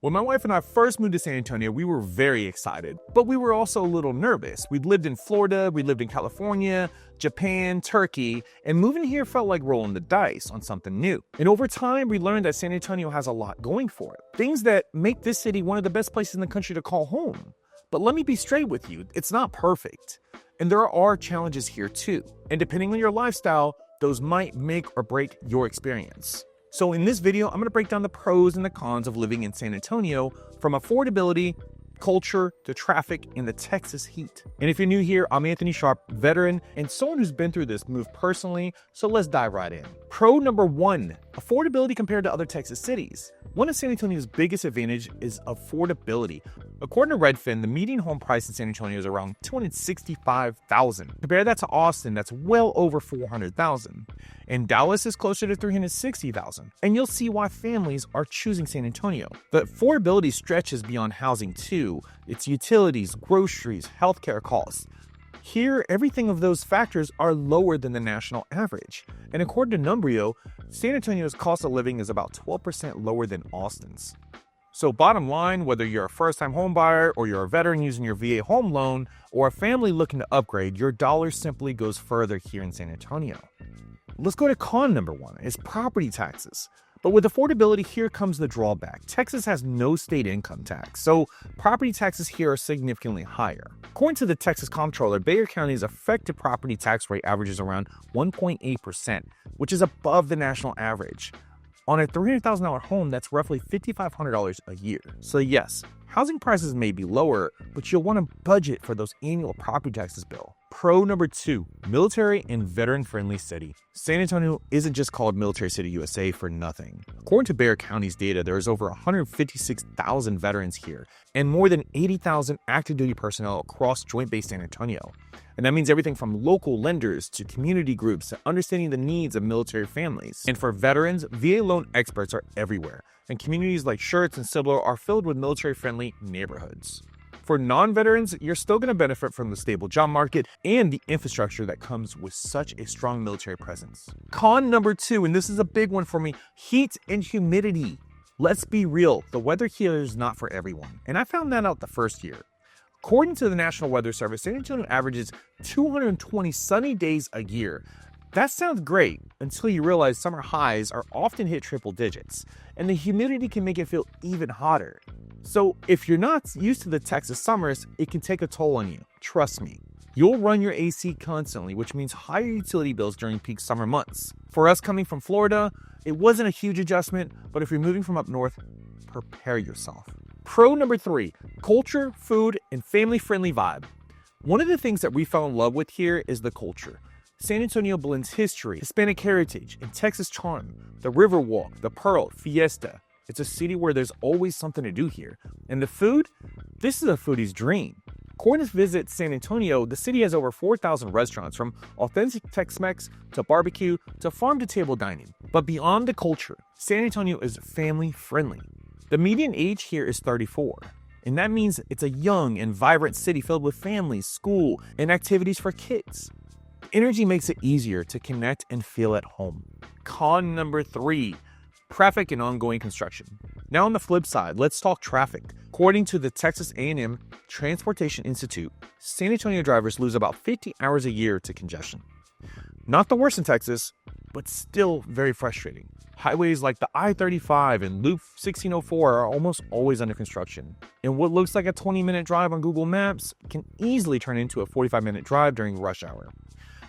When my wife and I first moved to San Antonio, we were very excited, but we were also a little nervous. We'd lived in Florida, we lived in California, Japan, Turkey, and moving here felt like rolling the dice on something new. And over time, we learned that San Antonio has a lot going for it. Things that make this city one of the best places in the country to call home. But let me be straight with you, it's not perfect. And there are challenges here too. And depending on your lifestyle, those might make or break your experience. So in this video, I'm going to break down the pros and the cons of living in San Antonio, from affordability, culture, to traffic, and the Texas heat. And if you're new here, I'm Anthony Sharp, veteran, and someone who's been through this move personally, so let's dive right in. Pro number 1, affordability compared to other Texas cities. One of San Antonio's biggest advantage is affordability. According to Redfin, the median home price in San Antonio is around $265,000. Compare that to Austin, that's well over $400,000. And Dallas is closer to $360,000. And you'll see why families are choosing San Antonio. The affordability stretches beyond housing too. It's utilities, groceries, healthcare costs. Here, everything of those factors are lower than the national average. And according to Numbrio, San Antonio's cost of living is about 12% lower than Austin's. So bottom line, whether you're a first-time home buyer or you're a veteran using your VA home loan or a family looking to upgrade, your dollar simply goes further here in San Antonio. Let's go to con number 1, is property taxes. But with affordability, here comes the drawback. Texas has no state income tax, so property taxes here are significantly higher. According to the Texas Comptroller, Bexar County's effective property tax rate averages around 1.8%, which is above the national average. On a $300,000 home, that's roughly $5,500 a year. So yes, housing prices may be lower, but you'll want to budget for those annual property taxes bill. Pro number 2, military and veteran-friendly city. San Antonio isn't just called Military City USA for nothing. According to Bexar County's data, there is over 156,000 veterans here and more than 80,000 active duty personnel across Joint Base San Antonio. And that means everything from local lenders to community groups to understanding the needs of military families. And for veterans, VA loan experts are everywhere, and communities like Schertz and Cibolo are filled with military-friendly neighborhoods. For non-veterans, you're still going to benefit from the stable job market and the infrastructure that comes with such a strong military presence. Con number 2, and this is a big one for me, heat and humidity. Let's be real, the weather here is not for everyone, and I found that out the first year. According to the National Weather Service, San Antonio averages 220 sunny days a year. That sounds great until you realize summer highs are often hit triple digits, and the humidity can make it feel even hotter. So if you're not used to the Texas summers, it can take a toll on you. Trust me. You'll run your AC constantly, which means higher utility bills during peak summer months. For us coming from Florida, it wasn't a huge adjustment, but if you're moving from up north, prepare yourself. Pro number 3, culture, food, and family-friendly vibe. One of the things that we fell in love with here is the culture. San Antonio blends history, Hispanic heritage, and Texas charm. The Riverwalk, the Pearl, Fiesta. It's a city where there's always something to do here. And the food? This is a foodie's dream. According to Visit San Antonio, the city has over 4,000 restaurants, from authentic Tex-Mex to barbecue to farm-to-table dining. But beyond the culture, San Antonio is family-friendly. The median age here is 34, and that means it's a young and vibrant city filled with families, school, and activities for kids. Energy makes it easier to connect and feel at home. Con number 3, traffic and ongoing construction. Now on the flip side, let's talk traffic. According to the Texas A&M Transportation Institute, San Antonio drivers lose about 50 hours a year to congestion. Not the worst in Texas, but still very frustrating. Highways like the I-35 and Loop 1604 are almost always under construction. And what looks like a 20-minute drive on Google Maps can easily turn into a 45-minute drive during rush hour.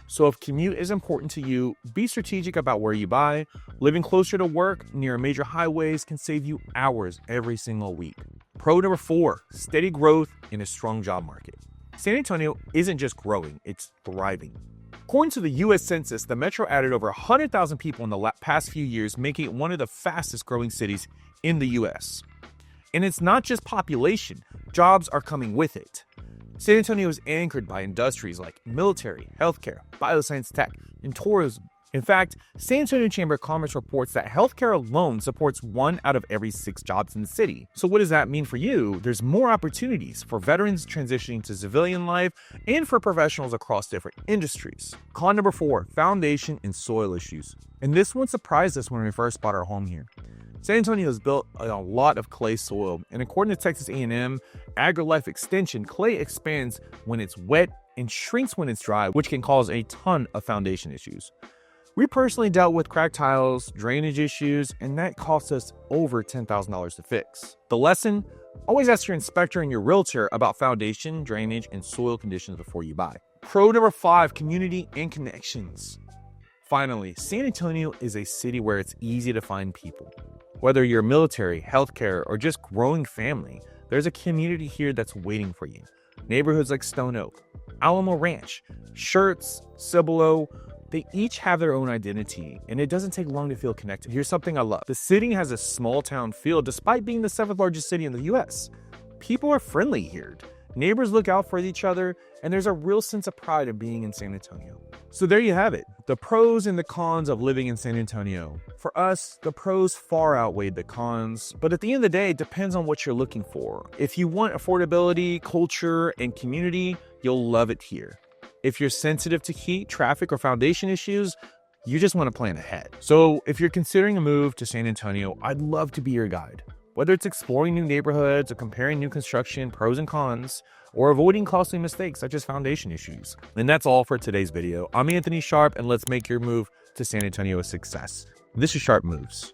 So if commute is important to you, be strategic about where you buy. Living closer to work near major highways can save you hours every single week. Pro number 4, steady growth in a strong job market. San Antonio isn't just growing, it's thriving. According to the U.S. Census, the metro added over 100,000 people in the past few years, making it one of the fastest growing cities in the U.S. And it's not just population, jobs are coming with it. San Antonio is anchored by industries like military, healthcare, bioscience tech, and tourism. In fact, San Antonio Chamber of Commerce reports that healthcare alone supports 1 out of every 6 jobs in the city. So what does that mean for you? There's more opportunities for veterans transitioning to civilian life and for professionals across different industries. Con number 4, foundation and soil issues. And this one surprised us when we first bought our home here. San Antonio is built on a lot of clay soil, and according to Texas A&M AgriLife Extension, clay expands when it's wet and shrinks when it's dry, which can cause a ton of foundation issues. We personally dealt with cracked tiles, drainage issues, and that cost us over $10,000 to fix. The lesson? Always ask your inspector and your realtor about foundation, drainage, and soil conditions before you buy. Pro number 5, community and connections. Finally, San Antonio is a city where it's easy to find people. Whether you're military, healthcare, or just growing family, there's a community here that's waiting for you. Neighborhoods like Stone Oak, Alamo Ranch, Schertz, Cibolo, they each have their own identity, and it doesn't take long to feel connected. Here's something I love. The city has a small town feel despite being the 7th largest city in the US. People are friendly here. Neighbors look out for each other, and there's a real sense of pride in being in San Antonio. So there you have it, the pros and the cons of living in San Antonio. For us, the pros far outweighed the cons, but at the end of the day, it depends on what you're looking for. If you want affordability, culture, and community, you'll love it here. If you're sensitive to heat, traffic, or foundation issues, you just want to plan ahead. So if you're considering a move to San Antonio, I'd love to be your guide. Whether it's exploring new neighborhoods or comparing new construction, pros and cons, or avoiding costly mistakes such as foundation issues. And that's all for today's video. I'm Anthony Sharp, and let's make your move to San Antonio a success. This is Sharp Moves.